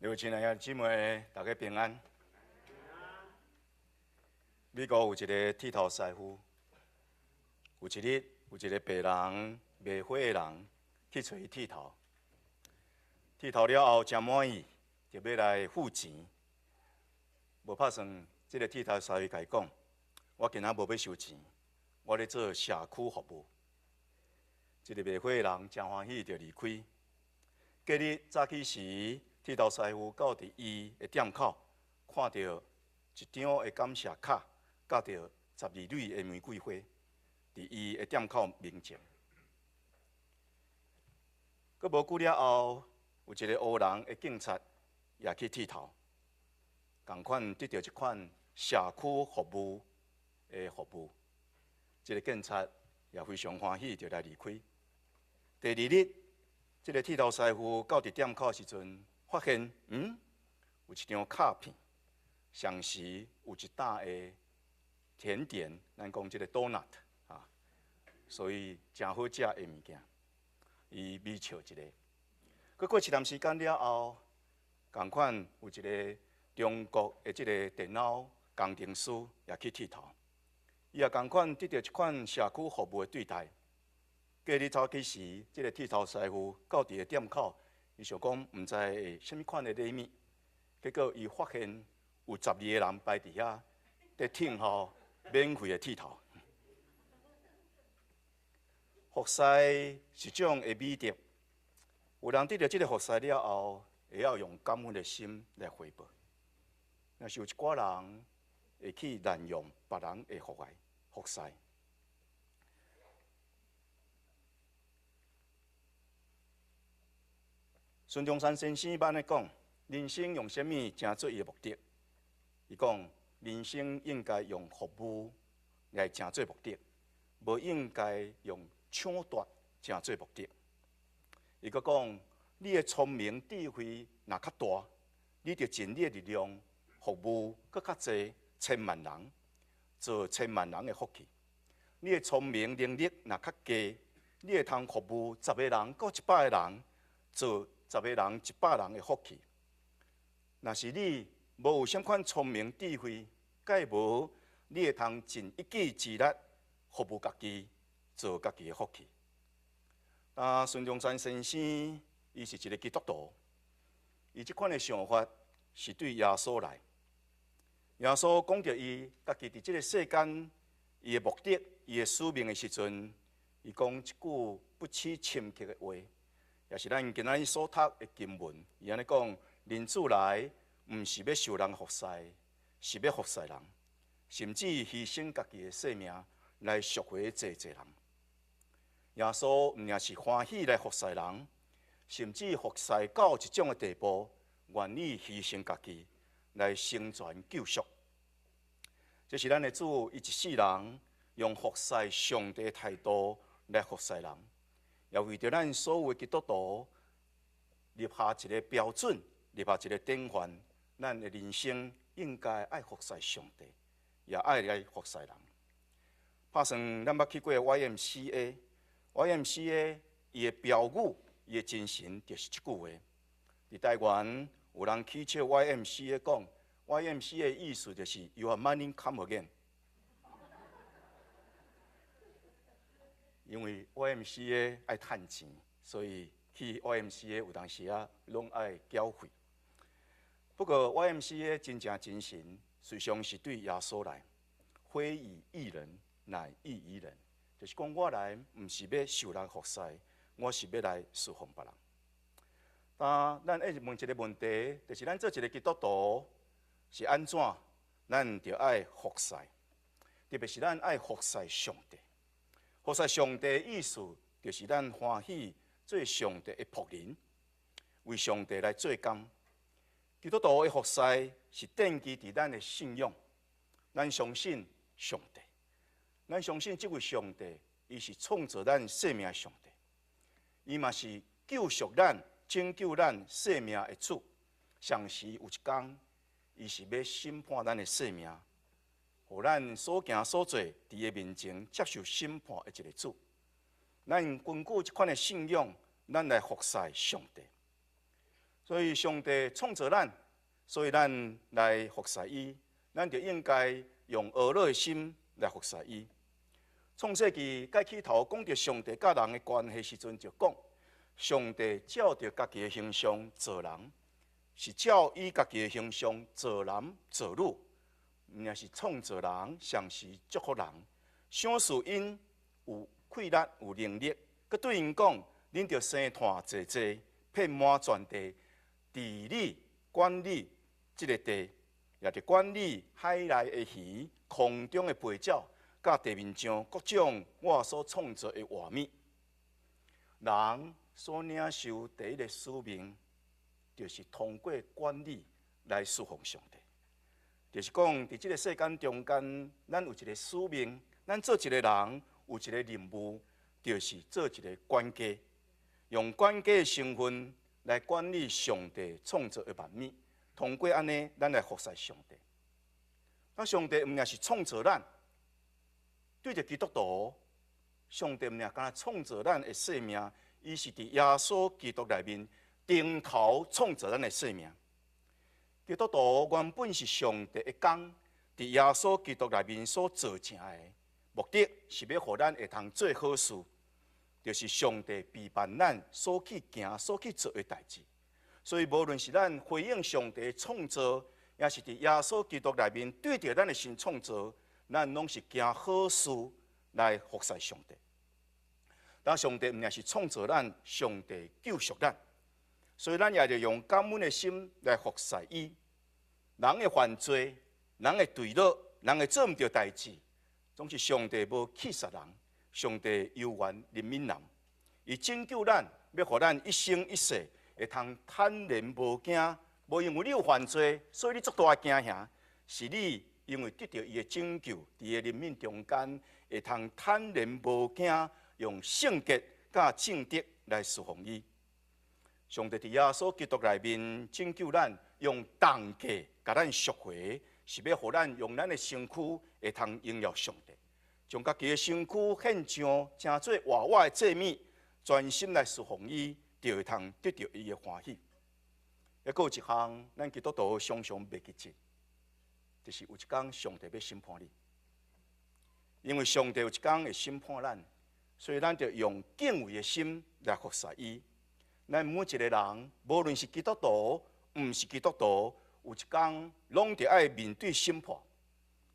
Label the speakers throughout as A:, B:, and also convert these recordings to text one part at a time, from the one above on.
A: 刘亲爱姊妹，大家平安。美国有一个剃头师傅，有一日有一个白人卖火的人去找伊剃头，剃头了后真满意，就要来付钱。无拍算，这个剃头师傅甲伊讲：“我今仔无要收钱，我咧做社区服务。”这个卖火的人真欢喜，就离开。隔日早起时，剃头师傅到伫伊的店口，看到一张的感谢卡，甲着12蕊的玫瑰花，伫伊的店口面前。佮无久了后，有一个黑人的警察也去剃头，共款得到一款社区服务的服务。这个警察也非常欢喜，就来离开。第二日，这个剃头师傅到伫店口的时阵，发现有一张卡片，上时有一打的甜点，咱讲这个 donut 啊，所以真好食的物件，伊美笑一个。佮过一段时间了后，共款有一个中国的这个电脑工程师也去剃头，伊也共款得到一款社区服务的对待。隔日早起时，这个剃头师傅到伫个店口，伊想讲毋知会啥物款的礼物，结果伊发现有12个人排伫遐，在听候免费的剃头。服侍是种的美德，有人得到这个服侍了后，会要用感恩的心来回报。若是有一寡人会去滥用别人的服侍。孙中山先生捌咧讲，人生用啥物成做伊的目的？伊讲，人生应该用服务来成做目的，无应该用抢夺成做目的。伊阁讲，你的聪明智慧若较大，你就尽你的力量服务搁较济千万人，做千万人的福气。你的聪明能力若较低，你会通服务10个人到100个人，做10个人、100人的福气。若是你无有啥款聪明智慧，介无你会通尽一己之力服务家己，做家己的福气。孙中山先生，伊是一个基督徒，伊即款的想法是对耶稣来。耶稣讲到伊家己伫即个世间，伊的目的、伊的使命的时阵，伊讲一句不欺深刻的话。也是咱今仔日所读的经文，伊安尼讲：人子来，毋是要受人服侍，是要服侍人，甚至牺牲家己的性命来赎回济济人。耶稣毋也是欢喜来服侍人，甚至服侍到一种的地步，愿意牺牲家己来成全救赎。这是咱的主，伊一世人用服侍上帝的态度来服侍人。也为着咱所有的基督徒立下一个标准，立下一个典范，咱的人生应该爱服侍上帝，也爱来服侍人。拍算咱捌去过 YMCA 伊的标语，伊的精神就是即句话。伫台湾有人起笑 YMCA 讲 ，YMCA 的意思就是 Your money come again。因为 YMCA 爱趁钱，所以去 YMCA 有当时啊，拢爱缴费。不过 YMCA 真正精神，实际上是对耶稣来，非以义人，乃义于人。就是讲，我来毋是要受人服侍，我是要来侍奉别人。咱爱问一个问题，就是咱做一个基督徒是安怎？咱就爱服侍，特别是咱爱服侍上帝。服侍上帝的意思，就是咱欢喜做上帝的仆人，为上帝来做工。基督徒的服侍是奠基伫咱的信仰，咱相信上帝，咱相信这位上帝，伊是创造咱生命的上帝，伊嘛是救赎咱、拯救咱生命的主。上时有一天，伊是要审判咱的生命。互咱所行所做，伫伊面前接受审判的一个主。咱根据这款的信仰，咱来服侍上帝。所以上帝创造咱，所以咱来服侍伊，咱就应该用恶乐的心来服侍伊。创世纪该起头讲到上帝甲人的关系时阵，就讲上帝照着家己的形象造人，是照伊家己的形象造男造女，毋也是创造人，像是祝福人。赏赐因有气力、有能力，佮对因讲，恁着生团济济，遍满全地，治理管理这个地，也着管理海内的鱼、空中的飞鸟，甲地面上各种我所创造的画面。人所领受第一个使命，就是通过管理来侍奉上帝。就是讲，伫即个世间中间，咱有一个使命，咱做一个人有一个任务，就是做一个管家，用管家的身份来管理上帝创造的万物。通过安尼，咱来服侍上帝。那上帝毋也是创造咱，对着基督徒，上帝毋也敢创造咱的生命，伊是伫耶稣基督内面顶头创造咱的生命。基督徒原本是上帝的工，伫耶稣基督内面所做成的，目的是要互咱会通做好事，就是上帝陪伴咱所去行、所去做的代志。所以，无论是咱回应上帝的创造，也是伫耶稣基督内面对着咱的新创造，咱拢是行好事来服侍上帝。但上帝毋也是创造咱，上帝救赎咱，所以咱也着用感恩的心来服侍伊。人的犯罪、人的堕落、人的做毋到代志，总是上帝无气杀人，上帝犹原怜悯人，伊拯救咱，要互咱一生一世会通坦然无惊，无因为你有犯罪，所以你作大惊吓，是你因为得到伊的拯救，伫伊的怜悯中间，会通坦然无惊，用圣洁甲正直来侍奉伊。上帝伫耶稣基督内面拯救咱，用重价甲咱赎回，是要互咱用咱的身躯会通荣耀上帝，将家己的身躯献上，诚做活我的祭物，专心来侍奉伊，就会通得到伊的欢喜。还佫有一项，咱基督徒常常袂记得，就是有一天上帝要审判你，因为上帝有一天会审判咱，所以咱就用敬畏的心来服侍伊。咱每一个人，无论是基督徒，毋是基督徒，有一天拢得爱面对审判。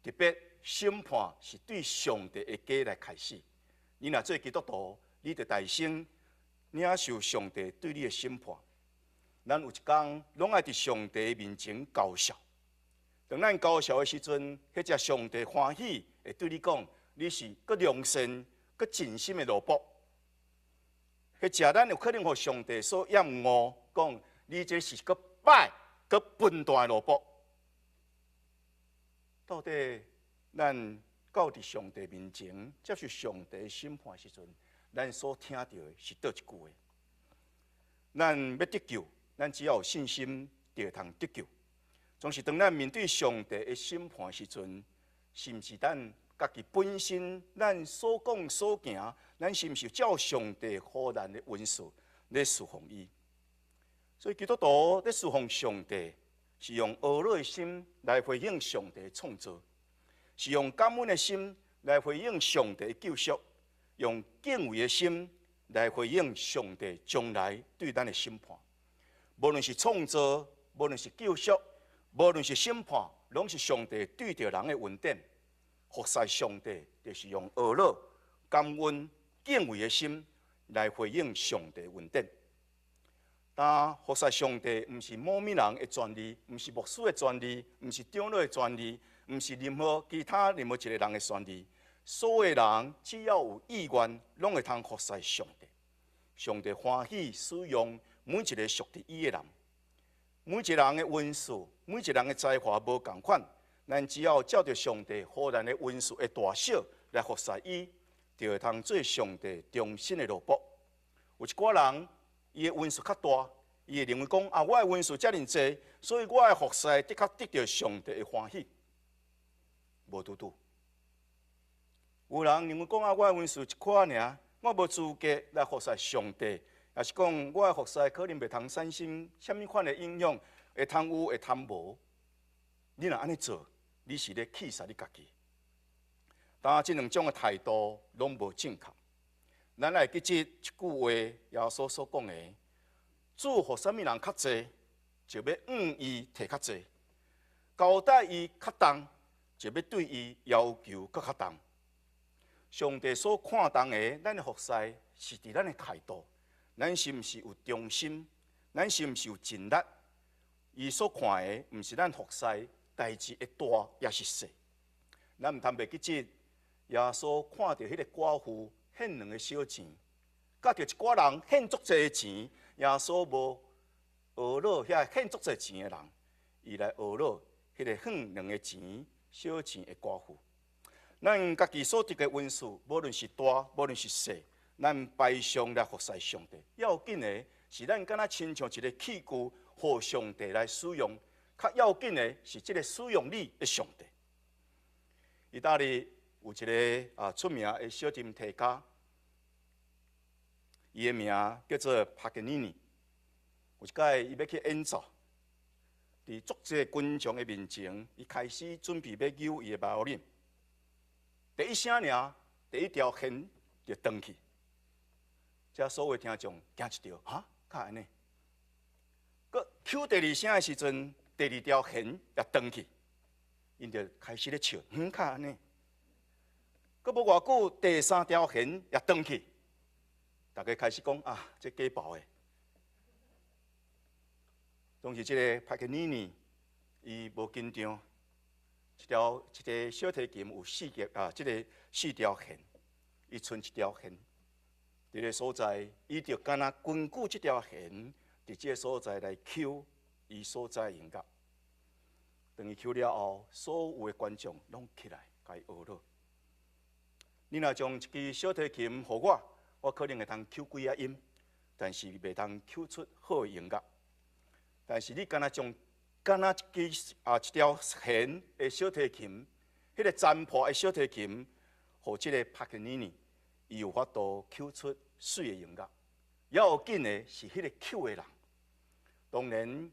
A: 特别审判是对上帝的家来开始。你若做基督徒，你着大声领受上帝对你的审判。咱有一天拢爱伫上帝面前高笑。当咱高笑的时阵，迄只上帝欢喜，会对你讲，你是搁良善、搁尽心的萝卜。迄只咱有可能互上帝所厌恶，讲你这是搁歹、搁笨蛋的萝卜。到底咱到伫上帝面前接受上帝的审判时阵，咱所听到的是倒一句话？咱要得救，咱只要有信心，就会通得救。总是当咱面对上帝的审判时阵，是毋是咱家己本身，咱所讲所行，咱是毋是照上帝予咱的恩赐来侍奉伊？所以基督徒在侍奉上帝，是用恶乐的心来回应上帝的创造，是用感恩的心来回应上帝的救赎，用敬畏的心来回应上帝将来对咱的审判。无论是创造，无论是救赎，无论是审判，拢是上帝对着人的恩典。服侍上帝，就是用恶乐、感恩、敬畏的心来回应上帝的恩典。但服侍上帝，毋是某物人的专利，毋是牧师的专利，毋是长老的专利，毋是任何其他任何一个人的专利。所有人只要有意愿，拢会通服侍上帝。上帝欢喜使用每一个属于伊的人。每一个人的恩赐，每一个人的才华无共款。咱只要照着上帝予咱的恩赐的大小来服侍伊，就会通做上帝忠心的萝卜。有一寡人，伊的恩赐较大，伊会认为讲啊，我的恩赐遮尔济，所以我的服侍的确得到上帝的欢喜。无拄拄。有人认为讲啊，我的恩赐一寡尔，我无资格来服侍上帝也是讲我的服侍可能袂通产生什么款的影响，会通有，会通无。你若安尼做，你是咧气煞你家己。当即两种的态度拢无正确，咱来记即一句话，耶稣所讲的：主互啥物人较济，就要伊摕较济；交代伊较重，就要对伊要求搁较重。上帝所看重的，咱的服侍是伫咱的态度，咱是毋是有忠心？咱是毋是有尽力？伊所看的，毋是咱服侍代志会大也是小。咱毋通袂记即。耶稣看到迄个寡妇献两个小钱，甲着一寡人献足济钱，耶稣无懊恼遐献足济钱的人，伊来懊恼迄个献两个钱小钱的寡妇。咱家己所得的恩赐，无论是大，无论是小，咱摆上来服侍上帝。要紧的是咱敢若亲像一个器具，互上帝来使用。较要紧的是即个使用你的上帝。意大利。有一个出名的小提提家，伊的名叫做帕格尼尼。有一摆，伊要去演奏，伫足济群众的面前，伊开始准备要扭伊的巴林。第一声尔，第一条弦就断去。遮所有听众惊一跳，哈，较安尼。佮抽第二声的时阵，第二条弦也断去，因就开始咧笑，较安尼。阁无偌久，第三条弦也断去，大家开始讲啊，这假包的。当时即个帕格尼尼，伊无紧张，一个小提琴有即个四条弦，伊剩一条弦，伫个所在，伊就敢若根据即条弦，伫即个所在来抽伊所在音乐。当伊抽了后，所有的观众拢起来，甲伊学了。你若将一支小提琴互我可能会通抽几啊音，但是袂通抽出好的音乐。但是你敢若将一条弦的小提琴，迄个占破的小提琴，互即个帕格尼尼，伊有法度抽出水的音乐。要紧的是迄个抽的人。当然，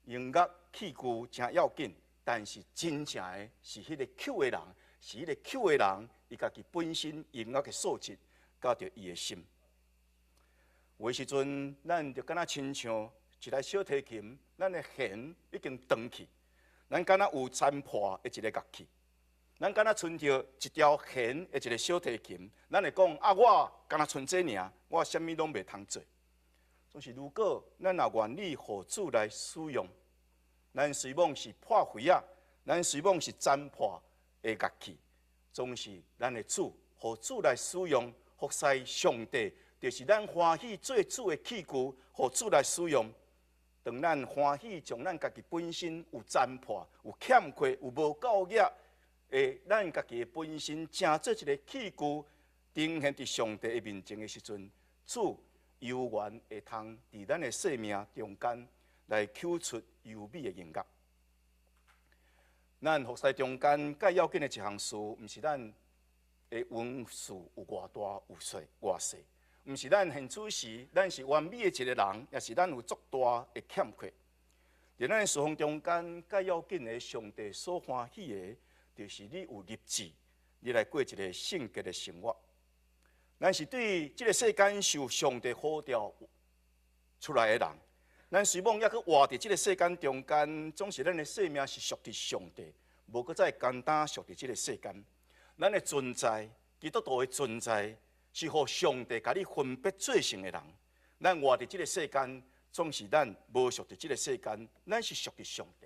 A: 音乐器具真要紧，但是真正的是迄个抽的人，是迄个抽的人。伊家己本身音乐的素质，甲着伊的心。有的时阵，咱就敢若亲像一台小提琴，咱的弦已经断去，咱敢若有占破的一个乐器，咱敢若剩着一条弦的一个小提琴，咱会讲啊，我敢若剩这尔，我啥物拢袂通做。总是如果咱也愿意互主来使用，咱虽望是破灰啊，咱虽望是占破的乐器。总是咱的主，互主来使用，服侍上帝，就是咱欢喜做主的器具，互主来使用。当咱欢喜将咱家己本身有占破、有欠缺、有无够业咱家己的本身，成做一个器具，呈现伫上帝的面前的时阵，主悠然会通伫咱的生命中间来抽出优美的音乐。咱服侍中间介要紧的一项事，毋是咱的恩赐有偌大有偌细，毋是咱现此时咱是完美的一个人，也是咱有足大的欠缺。伫咱的侍奉中间介要紧的，上帝所欢喜的，就是你有立志，你来过一个圣洁的生活。咱是对这个世间受上帝呼召出来的人。咱虽望抑去活伫即个世间中间，总是咱的生命是属伫上帝，无搁再简单属伫即个世间。咱的存在，基督徒的存在，是互上帝甲你分别做成的人。咱活伫即个世间，总是咱无属伫即个世间，咱是属伫上帝。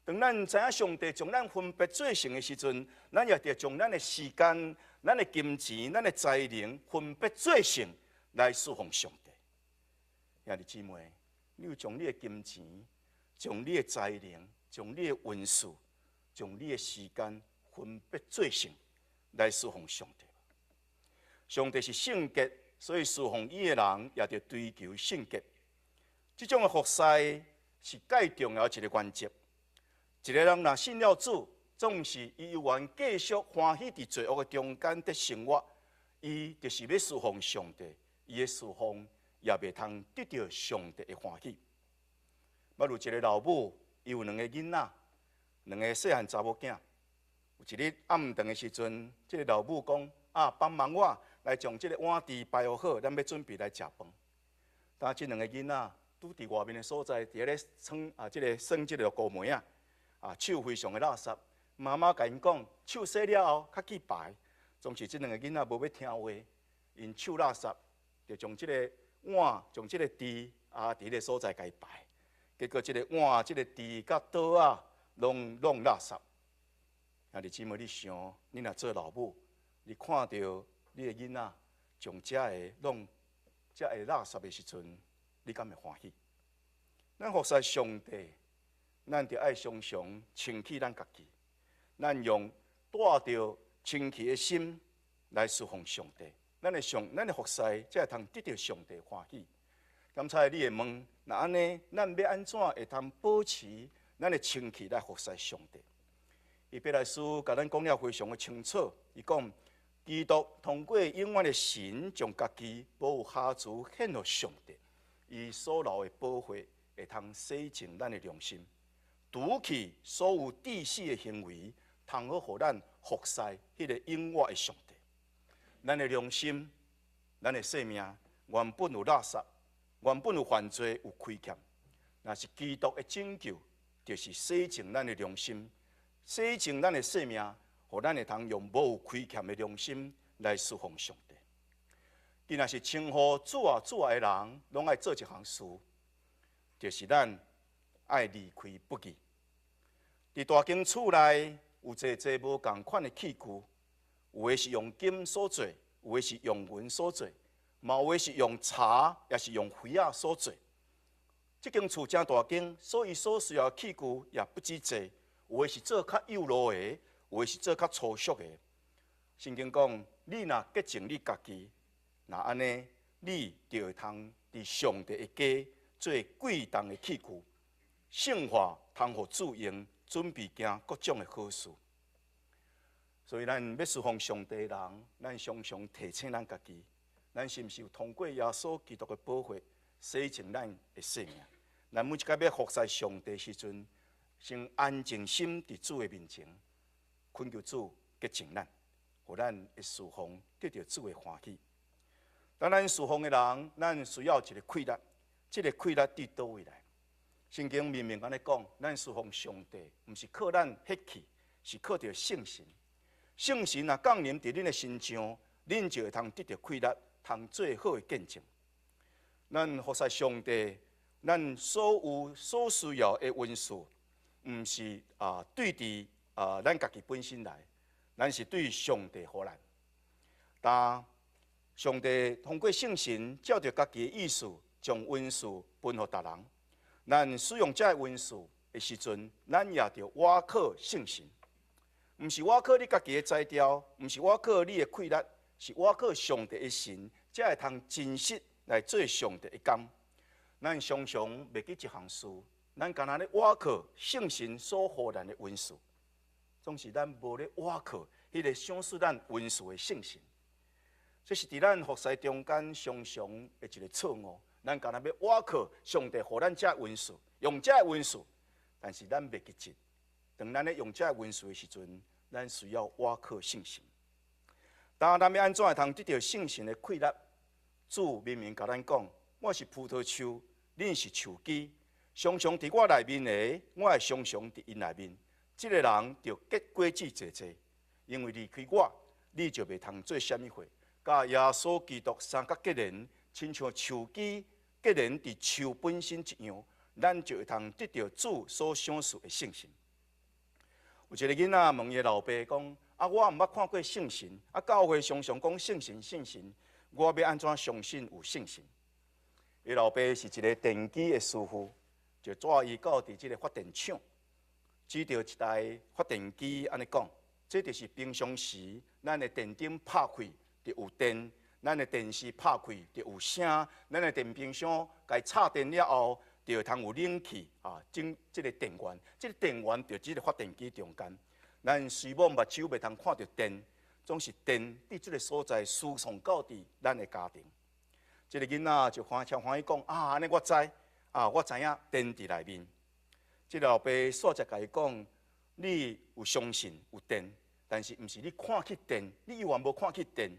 A: 当咱知影上帝将咱分别做成的时阵，咱也着将咱的时间、咱的金钱、咱的才能分别做成来侍奉上帝。兄弟姊妹。你有将你的金钱、将你的才能、将你的恩赐、将你的时间分别做成来侍奉上帝。上帝是圣洁，所以侍奉伊的人也着追求圣洁。这种的服侍是介重要一个原则。一个人若信了主，总是伊有愿继续欢喜伫罪恶的中间的生活，伊就是要侍奉上帝，伊的侍奉也袂通得到上帝的欢喜。捌有一个老母，伊有2个囡仔，2个细汉查某囝。有一日暗顿的时阵，即个老母讲：帮忙我来将即个碗箸摆好，咱要准备来食饭。当即2个囡仔拄伫外面的所在，伫咧耍即个耍即个高梅手非常的垃圾。妈妈甲因讲，手洗了后较去排。总是即2个囡仔无要听话，因手垃圾，就将即个碗、将即个箸伫咧所在甲伊排。结果即个碗、即个箸甲刀拢垃圾。兄弟姊妹，你想，你若做老母，你看到你的囡仔将遮个垃圾的时阵，你敢会欢喜？咱服侍上帝，咱就爱常常清起咱家己，咱用带着清气的心来侍奉上帝。咱的服侍才会通得到上帝欢喜。刚才你会问，那安尼，咱要安怎会通保持咱的清气来服侍上帝？伊伯来书甲咱讲了非常的清楚，伊讲，基督通过永远的神，将家己无有瑕疵献予上帝，伊所留的宝血会通洗净咱的良心，除去所有自私的行为，通好互咱服侍迄个永活的上帝。咱的良心，咱的生命原本有垃圾，原本有犯罪有亏欠，若是基督的拯救，就是洗净咱的良心。洗净咱的生命，互咱会通用无有亏欠的良心来侍奉上帝。既然是称呼主的人，拢爱做一项事，就是咱爱离开不义。伫大间厝内有侪无共款的器具，有的是用金所做，有的是用银所做，嘛有的是用茶，也是用灰所做。这间厝真大间，所以所需要的器具也不止侪。有的是做较幼弱的，有的是做较粗俗的。圣经讲，你若洁净你家己，那安尼，你就会通伫上帝的家做贵重的器具，圣化通互主用，准备行各种的好事。所以，咱要侍奉上帝的人，咱常常提醒咱家己，咱是毋是有通过耶稣基督的宝血洗净咱的生命？咱每一摆要服侍上帝的时阵，先安静心伫主的面前，恳求主洁净咱，互咱的侍奉得到主的欢喜。当咱侍奉的人，咱需要一个气力，这个气力伫倒位来？圣经明明安尼讲，咱侍奉上帝，毋是靠咱血气，是靠着圣神。圣神若降临伫恁的身上，恁就会通得到气力，通做好的见证。咱服侍上帝，咱所需要的恩赐。毋是对伫咱家己本身来，咱是对上帝互咱。但上帝通过圣神，照着家己的意思，将恩赐分予别人。咱使用这恩赐的时阵，咱也着倚靠圣神，毋是倚靠你家己的才调，毋是倚靠你的气力，是倚靠上帝的神，才会通真实来做上帝的工。咱常常袂记一项事。咱干那咧倚靠圣神所予咱的恩赐，总是咱无咧倚靠迄个赏赐咱恩赐的圣神。这是伫咱服侍中间常常的一个错误。咱干那要倚靠上帝予咱这恩赐，用这恩赐，但是咱袂记住，当咱咧用这恩赐的时阵，咱需要倚靠圣神。当咱要安怎会通得到圣神的气力？主明明甲咱讲：我是葡萄树，恁是树枝。常常伫我内面的，我会常常伫因内面。这个人就结果子济济，因为离开我，你就袂通做啥物货。甲耶稣基督三角结连，亲像树枝结连伫树本身一样，咱就会通得到主所赏赐的圣神。有一个囡仔问伊的老爸讲：我毋捌看过圣神，教会常常讲圣神圣神，我要安怎相信有圣神？伊老爸是一个电机的师傅。就带伊到伫即个发电厂，指着一台发电机，安尼讲，这就是平常时咱的电灯拍开就有电，咱的电视拍开就有声，咱的电冰箱该插电了后，就会通有冷气整即个电源，即个电源就即个发电机中间。咱虽无目睭袂通看到电，总是电伫即个所在输送到伫咱的家庭。即个囡仔就欢喜讲啊，安尼我知啊，我知影电伫内面。即个老爸煞则甲伊讲，你有相信有电，但是毋是你看去电，你永远无看去电。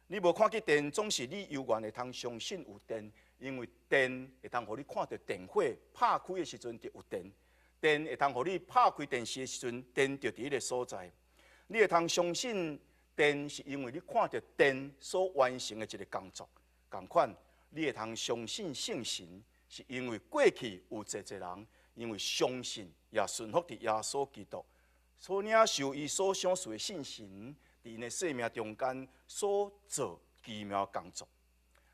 A: 你无看去电，总是你永远会通相信有电，因为电会通互你看到电火拍开的时阵就有电，电会通互你拍开电视的时阵，电就伫迄个所在。你会通相信电，是因为你看到电所完成的一个工作。共款，你会通相信圣神，是因为过去有侪人因为相信也顺服伫耶稣基督，所领受伊所赏赐的信神。伫因的生命中间所做奇妙工作，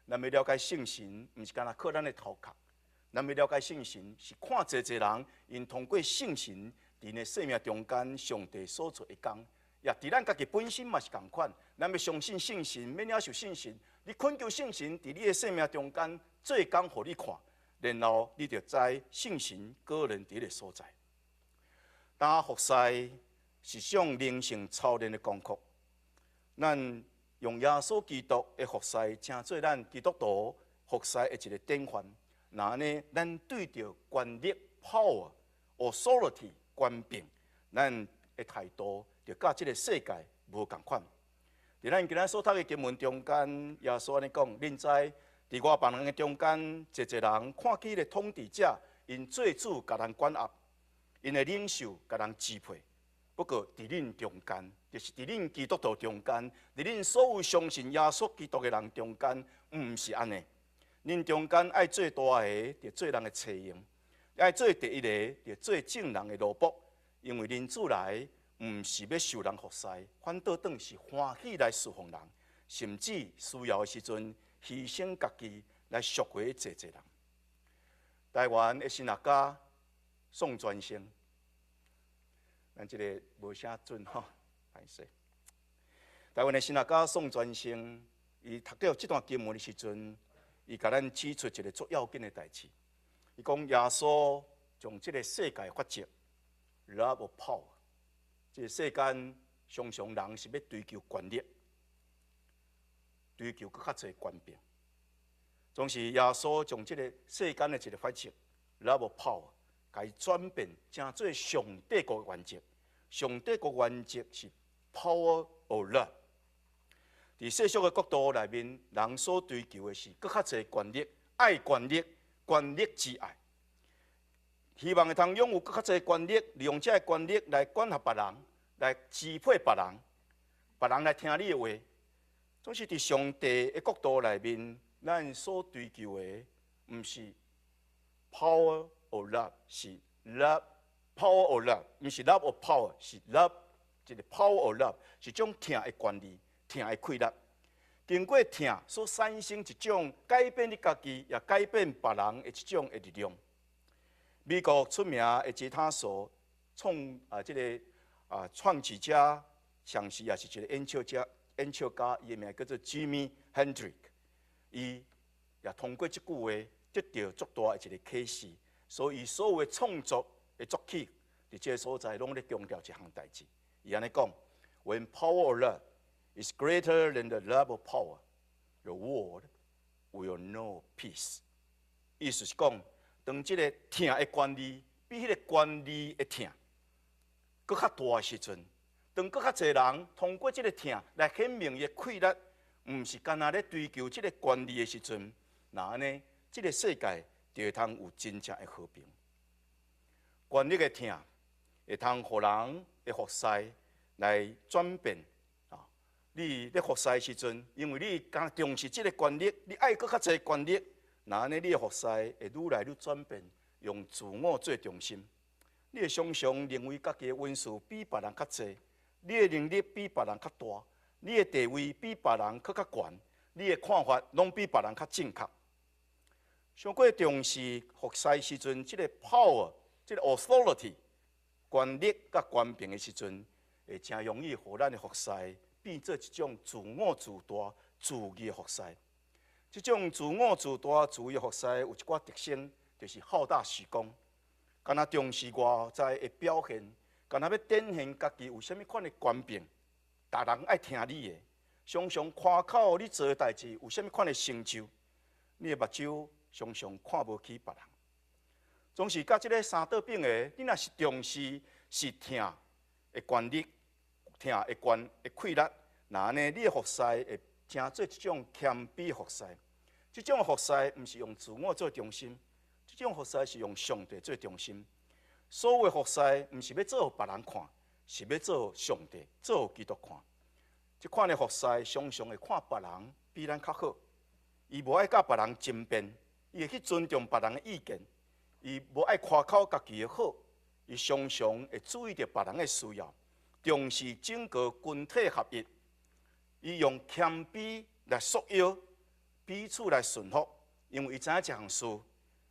A: 咱要了解圣神，毋是干那靠咱的头壳。咱要了解圣神，是看侪人因通过圣神伫因的生命中间，上帝所做的工，也伫咱家己本身嘛是共款。咱要相信圣神，要领受圣神，你恳求圣神伫你的生命中间做工，互你看，然后你就知圣神个人伫迄个所在。当服侍是项灵性操练的功课。咱用耶稣基督的服侍，成做咱基督徒服侍的一个典范。那安尼，咱对着权力 （power）、authority 权柄，咱的态度就甲这个世界无共款。伫咱今仔所读的经文中间，耶稣安尼讲：恁知，伫我别人的中间，侪人看起个统治者，因做主甲人管辖，因的领袖甲人支配。不过，伫恁中间，就是伫恁基督徒中间，伫恁所有相信耶稣基督的人中间，毋是安尼。恁中间爱做大个，就做人的侧用；爱做第一个，就做正人的奴仆。因为恁主来，毋是要受人服侍，反倒当是欢喜来侍奉人，甚至需要的时阵，牺牲家己来赎回侪人。台湾的神学家宋传生。咱即个无啥准吼，歹势。台湾的神学家宋传生，伊读到这段经文的时阵，伊甲咱指出一个足要紧的代志。伊讲耶稣将这个世界发迹 ，love of power。这个世间常常人是要追求权力，追求更较侪权柄。总是耶稣将这个世间的一个发迹 ，love of power。甲伊转变成做上帝国的原则，上帝国原则是 power of love。伫世俗的角度内面，人所追求的是更较侪权力，爱权力，权力之爱，希望会通拥有更较侪权力，利用这个权力来管辖别人，来支配别人，别人来听你的话。总是伫上帝的角度内面，咱所追求的，毋是 power of love， 是 love power of love， 毋是 love of power， 是 love 一个 power of love， 是种听的权利，听的快乐。经过听所产生一种改变你家己，也改变别人的一种的力量。美国出名的吉他手创始者，上时也是一个演奏家，伊的名叫做 Jimi Hendrix。伊也通过这句话得到足大的一个启示，所以所有的创作的作曲，伫这个所在拢咧强调一项代志。伊安尼讲 ：When power of love is greater than the love of power, the world will know peace。意思是讲，当这个听的权利比迄个权利的听搁较大的时阵，当搁较侪人通过这个听来显明伊的快乐，毋是干那咧追求这个权利的时阵，那安尼，这个世界就会通有真正的和平。权力的听会通互人的服侍来转变啊！你咧服侍的时阵，因为你更重视这个权力，你爱搁较侪权力，那安尼你的服侍会愈来愈转变，用自我做中心。你会常常认为家己的温数比别人较侪，你的能力比别人较大，你的地位比别人较悬，你的看法拢比别人较正确。上过重视服侍时阵，这个 power， 这个 authority， 权力甲权柄的时阵，会真容易互咱的服侍变做一种自我自大、自义的服侍。这种自我自大、自义的服侍有一寡特性，就是好大喜功。敢若重视外在的表现，敢若要展现家己有啥物款的权柄，大人爱听你的，常常夸口你做的代志有啥物款的成就，你的目睭常常看无起别人，总是甲即个三倒柄的，你若是重视是疼的权力，疼的权的气力，那安尼你的服侍会成做一种谦卑的服侍。即种服侍毋是用自我做中心，即种服侍是用上帝做中心。所有的服侍毋是要做别人看，是要做上帝、做基督看。即款的服侍常常会看别人比咱较好，伊无爱甲别人争辩，伊会去尊重别人的意见，伊无爱夸口家己的好，伊常常会注意到别人的需要，重视整个群体合一。伊用谦卑来束腰，彼此来顺服，因为伊知影这项事，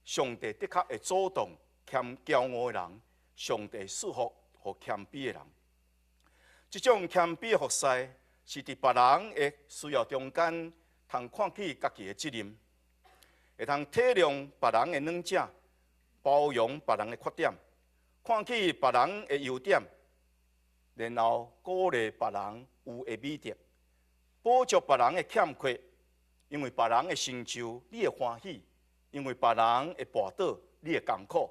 A: 上帝的确会主动骄傲的人，上帝赐福予谦卑的人。这种谦卑的服侍，是伫别人的需要中间，通看起家己的责任，会通体谅别人的软弱，包容别人的缺点，看起别人的优点，然后鼓励别人有的美德，补足别人的欠缺。因为别人的成就，你会欢喜；因为别人的跋倒，你会艰苦。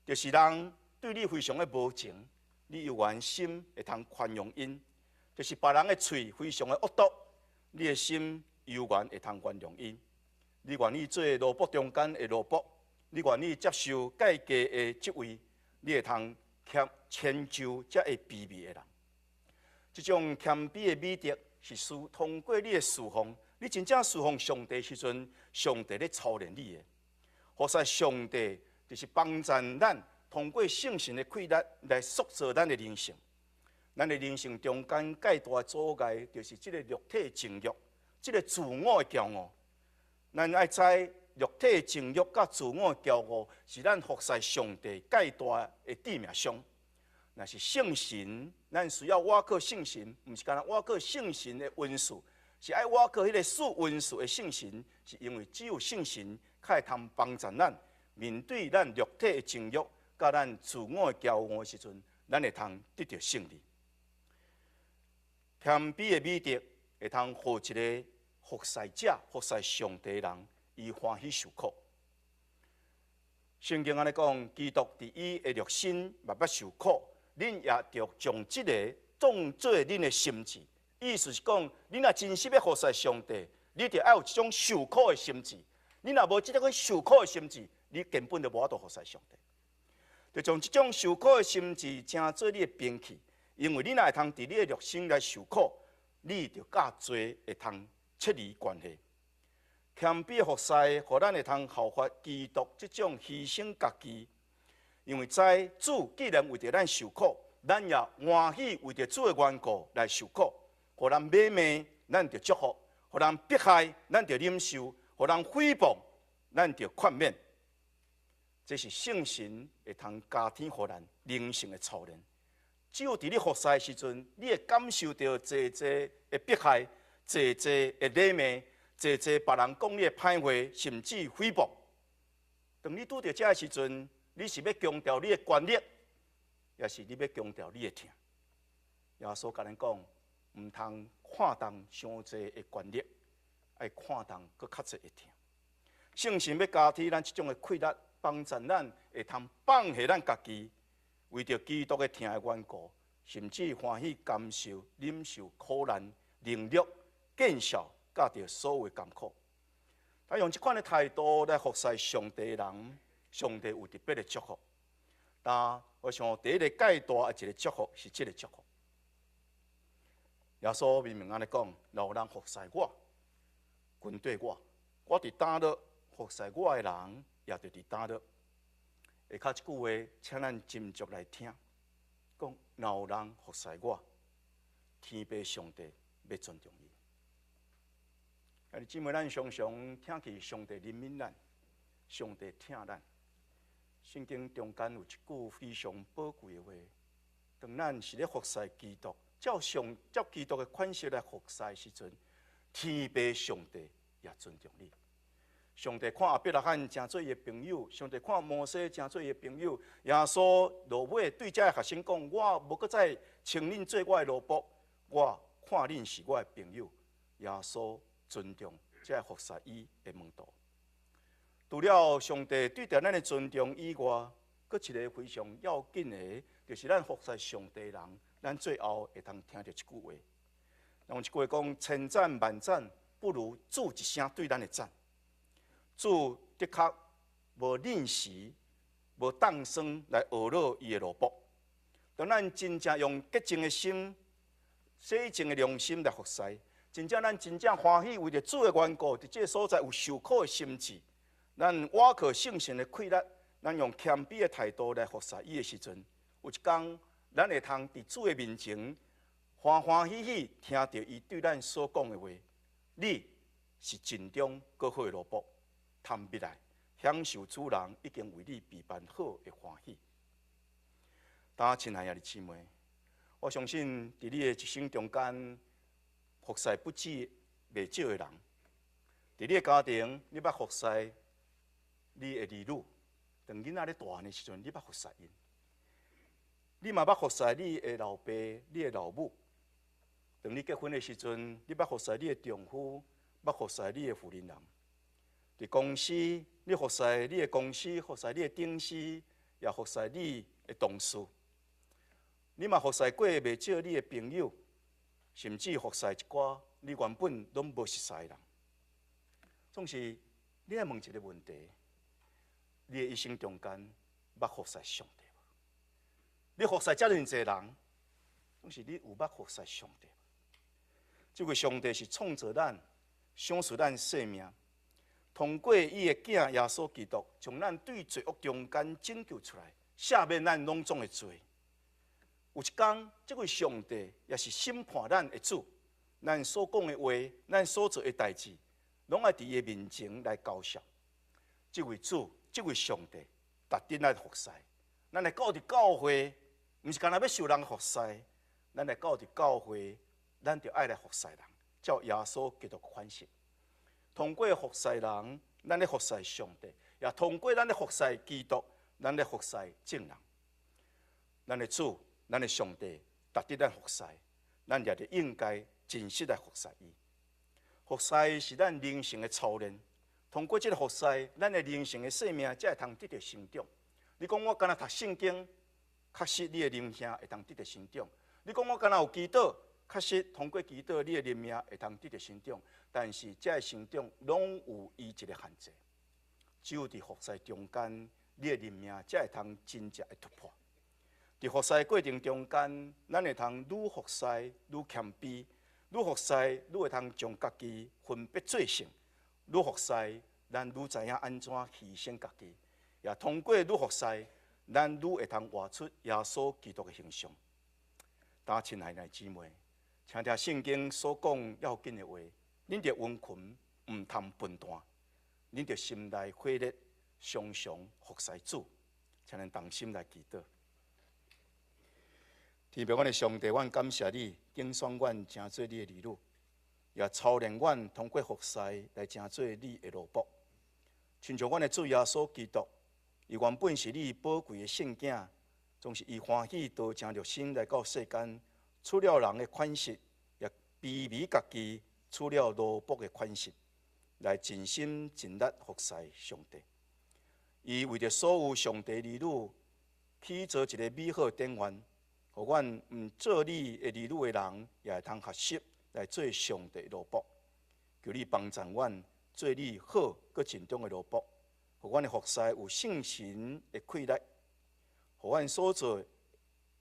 A: 就是人对你非常的无情，你有愿心会通宽容因；就是别人的嘴非常的恶毒，你的心有愿会通原谅因。你愿意做萝卜中间的萝卜，你愿意接受介价的职位，你会通迁就这会卑微的人。这种谦卑的美德，是通过你的侍奉。你真正侍奉上帝时阵，上帝咧操练你的。服侍上帝就是帮助咱通过圣神的气力来塑造咱的人生。咱的人生中间介大的阻碍，就是这个肉体情欲，这个自我的骄傲。咱爱知肉体情欲甲自我的骄傲，是咱服侍上帝介大的致命伤。那是圣神，咱需要倚靠圣神，毋是干那倚靠圣神的恩赐。是爱我靠迄个属温属的圣神，是因为只有圣神才会通帮助咱面对咱肉体的情欲，甲咱自我的骄傲的时阵，咱会通得到胜利。谦卑的美德会通互一个服侍者、服侍上帝的人，伊欢喜受苦。圣经安尼讲，基督伫伊的肉身慢慢受苦，恁也着将即个当做恁的心志。意思是讲，你若真心要服侍上帝，你就要有这种受苦的心志。你若无这种受苦的心志，你根本就无法度服侍上帝。就将这种受苦的心志，成做你的兵器。因为你若会通伫你的肉身来受苦，你就较侪会通切离关系。谦卑的服侍，互咱会通效法基督这种牺牲家己。因为知主既然为着咱受苦，咱也欢喜为着主的缘故来受苦。互人骂骂，咱就祝福；互人迫害，咱就忍受；互人诽谤，咱就宽免。这是圣神会通加添互咱灵性的操练。只有伫你服侍的时阵，你会感受到济济的迫害、济济的骂骂、济济别人讲你的歹话，甚至诽谤。当你拄到这时阵，你是要强调你的权力，也是你要强调你的疼。耶稣甲咱讲。毋通看重伤济的权力，爱看重搁较济的疼。圣神要加添咱即种的气力，帮助咱会通放下咱家己，为着基督的疼的缘故，甚至欢喜甘受、忍受苦难、凌辱、见笑，甲着所有艰苦。他用这款的态度来服侍上帝的人，上帝有特别的祝福。但我想第一个介大的一个祝福是这个祝福。耶稣明明安尼讲，有人服侍我，跟对我伫担落服侍我的人，也就伫担落。下骹一句话，请咱斟酌来听，讲有人服侍我，天父上帝要尊重伊。啊，姊妹，咱常常听起上帝怜悯咱，上帝疼咱。圣经中间有一句非常宝贵的话，当咱是咧服侍基督。照基督的款式来服侍时阵，天父上帝也尊重你。上帝看亚伯拉罕诚做伊的朋友，上帝看摩西诚做伊的朋友。耶稣落尾对这学生讲：我无搁再称恁做我的奴仆，我看恁是我的朋友。耶稣尊重这服侍伊的门徒。除了上帝对待咱的尊重以外，阁一个非常要紧的，就是咱服侍上帝的人，咱最后会通听到一句话。用一句话讲：千赞万赞，不如主一声对咱的赞。主的确无吝惜，无当生来学乐伊的萝卜。当咱真正用洁净的心、洗净的良心来服侍，真正咱真正欢喜为着主的缘故，伫这个所在有受苦的心志，咱瓦靠圣神的气力，咱用谦卑的态度来服侍伊的时阵，有一天，咱会通伫主的面前欢欢喜喜听到伊对咱所讲的话。你是真中搁好的萝卜，摊笔来享受主人已经为你备办好的欢喜。亲爱的姊妹，我相信伫你的一生中间，服侍不止袂少的人。伫你的家庭，你捌服侍你的儿女，当囡仔咧大汉的时阵，你捌服侍因。你嘛捌服侍你的老爸、你的老母。当你结婚的时阵，你捌服侍你的丈夫，捌服侍你的夫人人。伫公司，你服侍你的公司，服侍你的董事，也服侍你的同事。你嘛服侍过袂少你的朋友，甚至服侍一寡你原本拢无熟悉的人。总是你要问一个问题：你的一生中间捌服侍上帝无？你服侍遮尔济人，总是你有捌服侍上帝？这位上帝是创造咱、赏赐咱生命，通过伊的囝耶稣基督，将咱对罪恶中间拯救出来，赦免咱拢总的罪。有一天，这位上帝也是审判咱的主，咱所讲的话，咱所做的代志，拢要伫伊面前来交涉。这位主，这位上帝，特定来服侍。咱来到伫教会，毋是干那要受人服侍，咱来到伫教会。咱就爱来服侍人，照耶稣基督的款式。通过服侍人，咱咧服侍上帝；也通过咱咧服侍基督，咱咧服侍正人。咱的主，咱的上帝，值得咱服侍，咱也就应该真实来服侍伊。服侍是咱人生的操练，通过这个服侍，咱的人生的生命才会通得到成长。你讲我干那读圣经，确实你的灵性会通得到成长。你讲我干那有祈祷。确实，通过祈祷，你的灵命会通得到成长，但是这个成长拢有伊一个限制。只有伫服侍中间，你的灵命才会通真正的突破。伫服侍过程中间，咱会通愈服侍愈谦卑，愈服侍愈会通将家己分别做成，愈服侍咱愈知影安怎牺牲家己，也通过愈服侍，咱愈会通活出耶稣基督的形象。亲爱的姊妹。听听圣经所讲要紧的话，恁着温群，毋通分担；恁着心内火热，常常服侍主，才能同心来祈祷。天父，阮的上帝，阮感谢你，拣选阮成做你的儿女，也操练阮通过服侍来成做你的萝卜。亲像阮的主耶稣基督，伊原本是你宝贵的圣囝，总是伊欢喜道成肉身来到世间。除了人的款式，也卑微家己，除了萝卜的款式，来尽心尽力服侍上帝。伊为着所有上帝儿女，起造一个美好的典范，互阮毋做你的儿女的人，也会通学习来做上帝的萝卜。求你帮助阮，做你好搁尽忠的萝卜，互阮的服侍有圣神的气力，互阮所做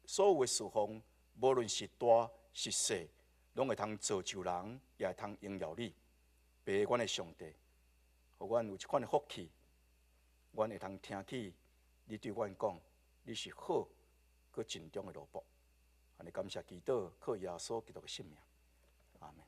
A: 所有的事奉。无论是大是小，拢会通造就人，也会通荣耀你。爸，阮的上帝，互阮有一款的福气，阮会通听起你对阮讲，你是好搁尽忠的萝卜。安尼感谢祈祷，靠耶稣基督的性命，阿门。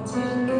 B: 情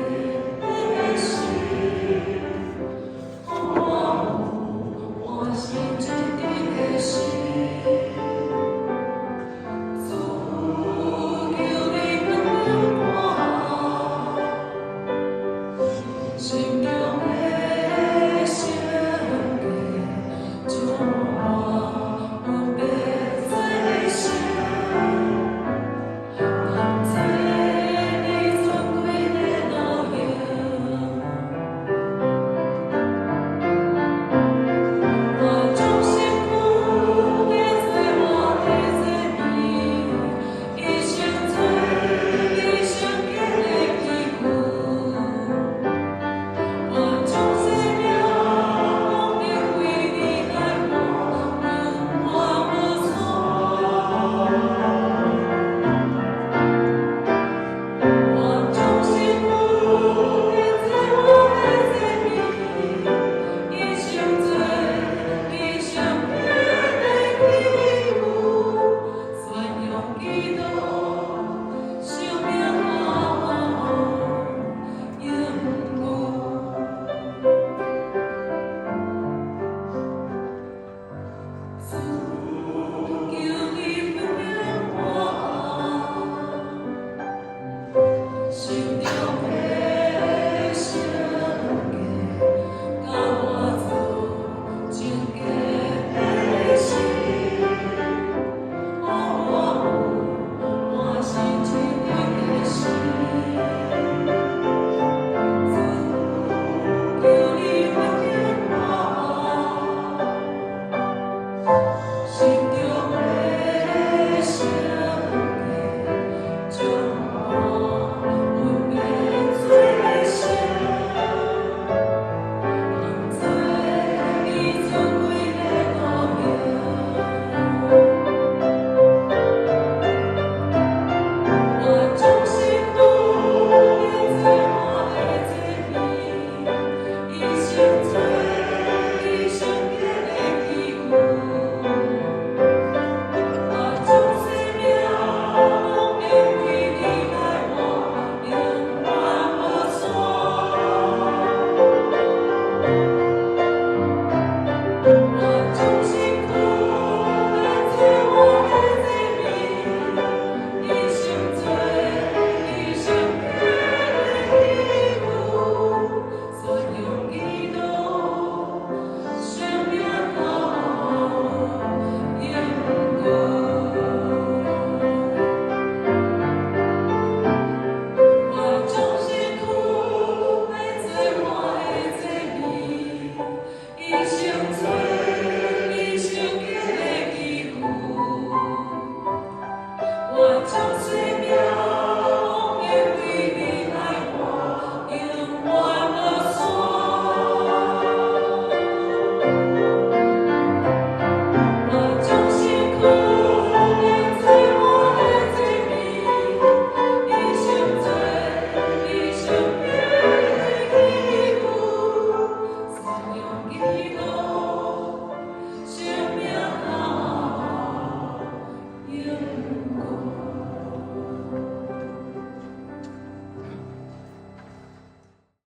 B: 唱最